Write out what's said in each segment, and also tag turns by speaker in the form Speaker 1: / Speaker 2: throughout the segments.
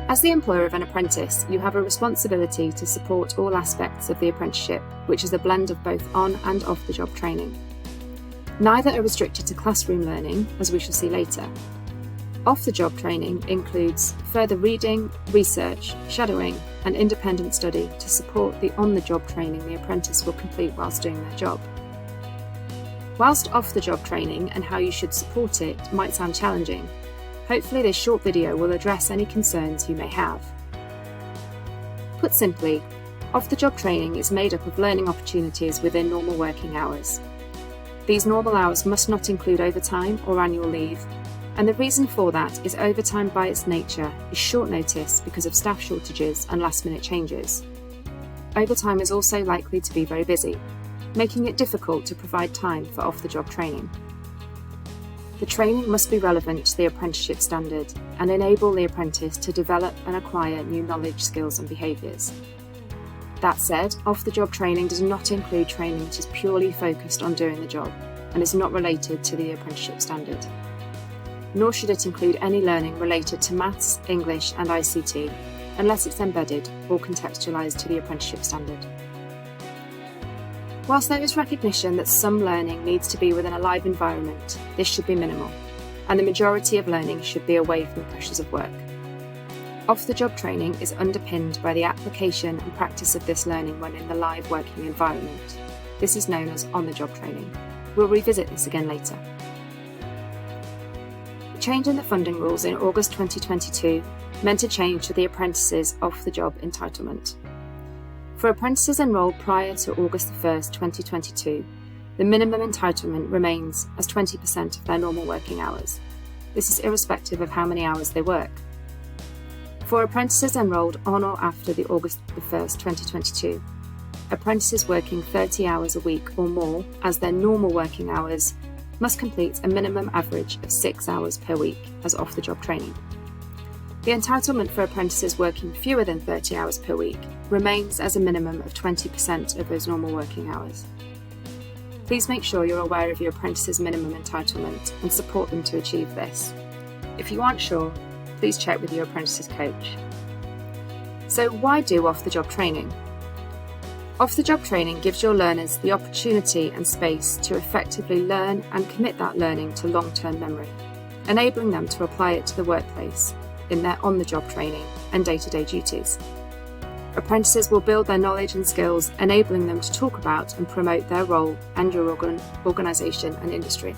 Speaker 1: As the employer of an apprentice, you have a responsibility to support all aspects of the apprenticeship, which is a blend of both on and off the job training. Neither are restricted to classroom learning, as we shall see later. Off the job training includes further reading, research, shadowing, and independent study to support the on the job training the apprentice will complete whilst doing their job. Whilst off the job training and how you should support it might sound challenging, hopefully this short video will address any concerns you may have. Put simply, off-the-job training is made up of learning opportunities within normal working hours. These normal hours must not include overtime or annual leave, and the reason for that is overtime by its nature is short notice because of staff shortages and last-minute changes. Overtime is also likely to be very busy, making it difficult to provide time for off-the-job training. The training must be relevant to the apprenticeship standard and enable the apprentice to develop and acquire new knowledge, skills and behaviours. That said, off-the-job training does not include training that is purely focused on doing the job and is not related to the apprenticeship standard. Nor should it include any learning related to maths, English and ICT, unless it's embedded or contextualised to the apprenticeship standard. Whilst there is recognition that some learning needs to be within a live environment, this should be minimal, and the majority of learning should be away from the pressures of work. Off-the-job training is underpinned by the application and practice of this learning when in the live working environment. This is known as on-the-job training. We'll revisit this again later. The change in the funding rules in August 2022 meant a change to the apprentices off-the-job entitlement. For apprentices enrolled prior to August 1st, 2022, the minimum entitlement remains as 20% of their normal working hours. This is irrespective of how many hours they work. For apprentices enrolled on or after the August 1st, 2022, apprentices working 30 hours a week or more as their normal working hours must complete a minimum average of 6 hours per week as off-the-job training. The entitlement for apprentices working fewer than 30 hours per week remains as a minimum of 20% of those normal working hours. Please make sure you're aware of your apprentice's minimum entitlement and support them to achieve this. If you aren't sure, please check with your apprentice's coach. So why do off-the-job training? Off-the-job training gives your learners the opportunity and space to effectively learn and commit that learning to long-term memory, enabling them to apply it to the workplace in their on-the-job training and day-to-day duties. Apprentices will build their knowledge and skills, enabling them to talk about and promote their role and your organisation and industry.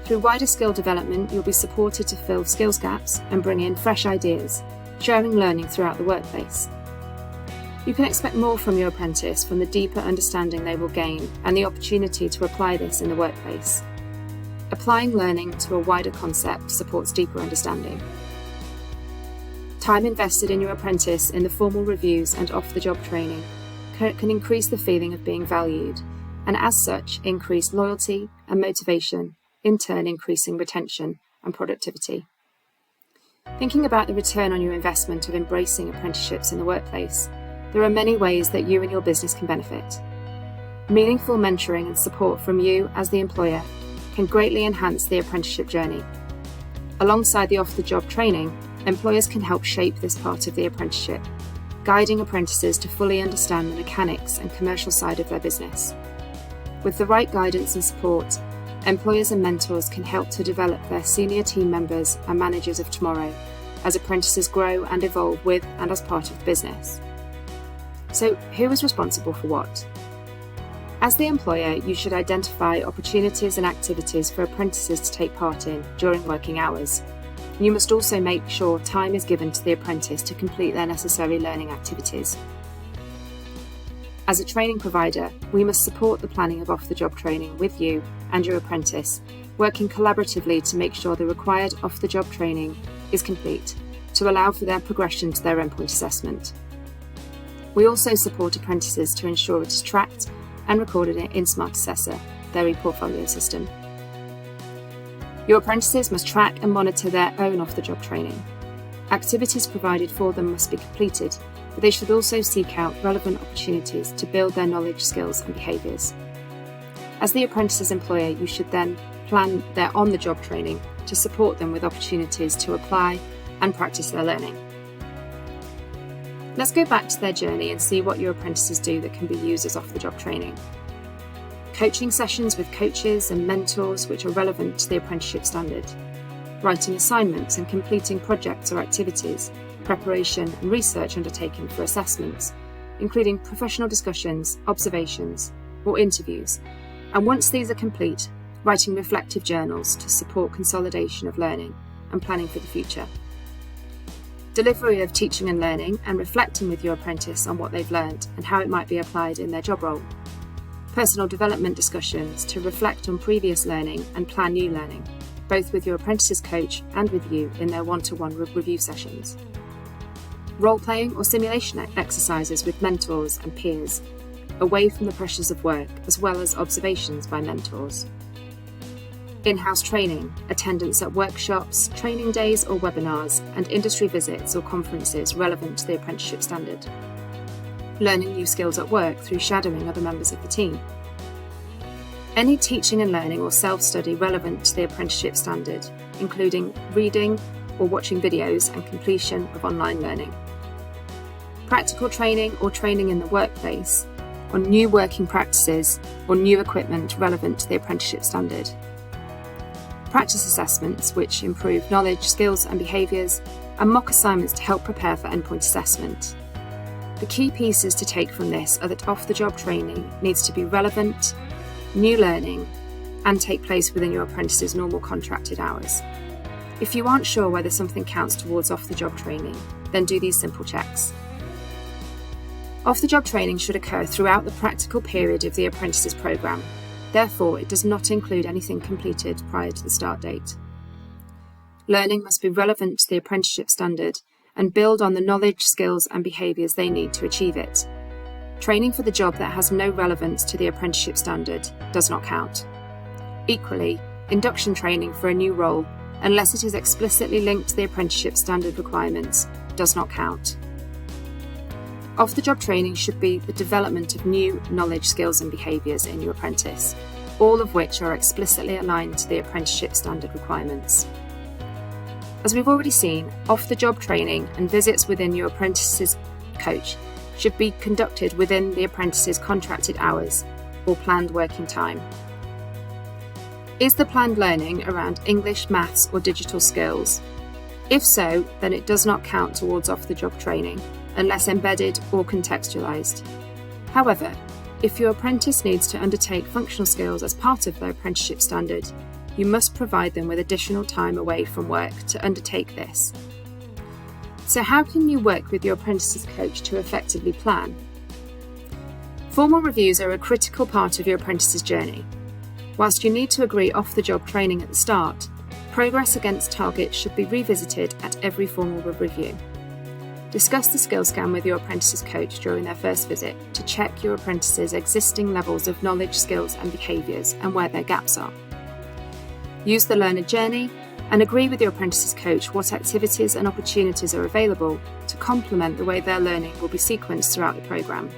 Speaker 1: Through wider skill development, you'll be supported to fill skills gaps and bring in fresh ideas, sharing learning throughout the workplace. You can expect more from your apprentice from the deeper understanding they will gain and the opportunity to apply this in the workplace. Applying learning to a wider concept supports deeper understanding. Time invested in your apprentice in the formal reviews and off-the-job training can increase the feeling of being valued, and as such increase loyalty and motivation, in turn increasing retention and productivity. Thinking about the return on your investment of embracing apprenticeships in the workplace, there are many ways that you and your business can benefit. Meaningful mentoring and support from you as the employer can greatly enhance the apprenticeship journey. Alongside the off-the-job training, employers can help shape this part of the apprenticeship, guiding apprentices to fully understand the mechanics and commercial side of their business. With the right guidance and support, employers and mentors can help to develop their senior team members and managers of tomorrow as apprentices grow and evolve with and as part of the business. So, who is responsible for what? As the employer, you should identify opportunities and activities for apprentices to take part in during working hours. You must also make sure time is given to the apprentice to complete their necessary learning activities. As a training provider, we must support the planning of off-the-job training with you and your apprentice, working collaboratively to make sure the required off-the-job training is complete to allow for their progression to their endpoint assessment. We also support apprentices to ensure it is tracked and recorded in Smart Assessor, their e-portfolio system. Your apprentices must track and monitor their own off-the-job training. Activities provided for them must be completed, but they should also seek out relevant opportunities to build their knowledge, skills and behaviours. As the apprentice's employer, you should then plan their on-the-job training to support them with opportunities to apply and practice their learning. Let's go back to their journey and see what your apprentices do that can be used as off-the-job training. Coaching sessions with coaches and mentors which are relevant to the apprenticeship standard. Writing assignments and completing projects or activities, preparation and research undertaken for assessments, including professional discussions, observations, or interviews. And once these are complete, writing reflective journals to support consolidation of learning and planning for the future. Delivery of teaching and learning and reflecting with your apprentice on what they've learned and how it might be applied in their job role. Personal development discussions to reflect on previous learning and plan new learning, both with your apprentice's coach and with you in their one-to-one review sessions. Role-playing or simulation exercises with mentors and peers, away from the pressures of work, as well as observations by mentors. In-house training, attendance at workshops, training days or webinars, and industry visits or conferences relevant to the apprenticeship standard. Learning new skills at work through shadowing other members of the team. Any teaching and learning or self-study relevant to the apprenticeship standard, including reading or watching videos and completion of online learning. Practical training or training in the workplace on new working practices or new equipment relevant to the apprenticeship standard. Practice assessments which improve knowledge, skills and behaviours, and mock assignments to help prepare for endpoint assessment. The key pieces to take from this are that off-the-job training needs to be relevant, new learning, and take place within your apprentice's normal contracted hours. If you aren't sure whether something counts towards off-the-job training, then do these simple checks. Off-the-job training should occur throughout the practical period of the apprentice's programme. Therefore, it does not include anything completed prior to the start date. Learning must be relevant to the apprenticeship standard and build on the knowledge, skills and behaviours they need to achieve it. Training for the job that has no relevance to the apprenticeship standard does not count. Equally, induction training for a new role, unless it is explicitly linked to the apprenticeship standard requirements, does not count. Off-the-job training should be the development of new knowledge, skills and behaviours in your apprentice, all of which are explicitly aligned to the apprenticeship standard requirements. As we've already seen, off-the-job training and visits within your apprentice's coach should be conducted within the apprentice's contracted hours or planned working time. Is the planned learning around English, maths or digital skills? If so, then it does not count towards off-the-job training, unless embedded or contextualised. However, if your apprentice needs to undertake functional skills as part of their apprenticeship standard, you must provide them with additional time away from work to undertake this. So how can you work with your apprentice's coach to effectively plan? Formal reviews are a critical part of your apprentice's journey. Whilst you need to agree off-the-job training at the start, progress against targets should be revisited at every formal review. Discuss the skill scan with your apprentice's coach during their first visit to check your apprentice's existing levels of knowledge, skills and behaviours and where their gaps are. Use the learner journey and agree with your apprentice's coach what activities and opportunities are available to complement the way their learning will be sequenced throughout the programme.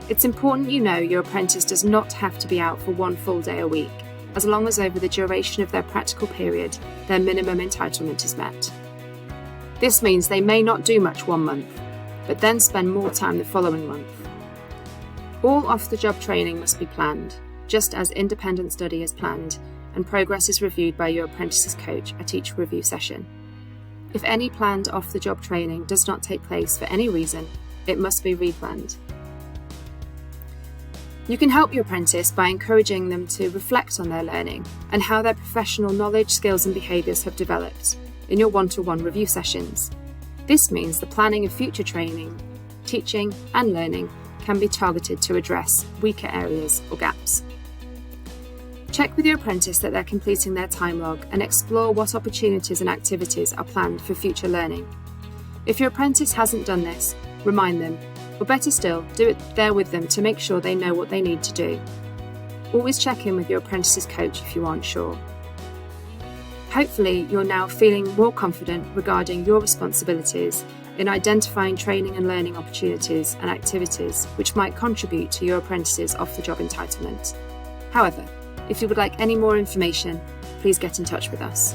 Speaker 1: It's important you know your apprentice does not have to be out for one full day a week, as long as over the duration of their practical period, their minimum entitlement is met. This means they may not do much one month, but then spend more time the following month. All off-the-job training must be planned, just as independent study is planned, and progress is reviewed by your apprentice's coach at each review session. If any planned off-the-job training does not take place for any reason, it must be replanned. You can help your apprentice by encouraging them to reflect on their learning and how their professional knowledge, skills and behaviours have developed in your one-to-one review sessions. This means the planning of future training, teaching and learning can be targeted to address weaker areas or gaps. Check with your apprentice that they're completing their time log and explore what opportunities and activities are planned for future learning. If your apprentice hasn't done this, remind them, or better still, do it there with them to make sure they know what they need to do. Always check in with your apprentice's coach if you aren't sure. Hopefully, you're now feeling more confident regarding your responsibilities in identifying training and learning opportunities and activities which might contribute to your apprentice's off-the-job entitlement. However, if you would like any more information, please get in touch with us.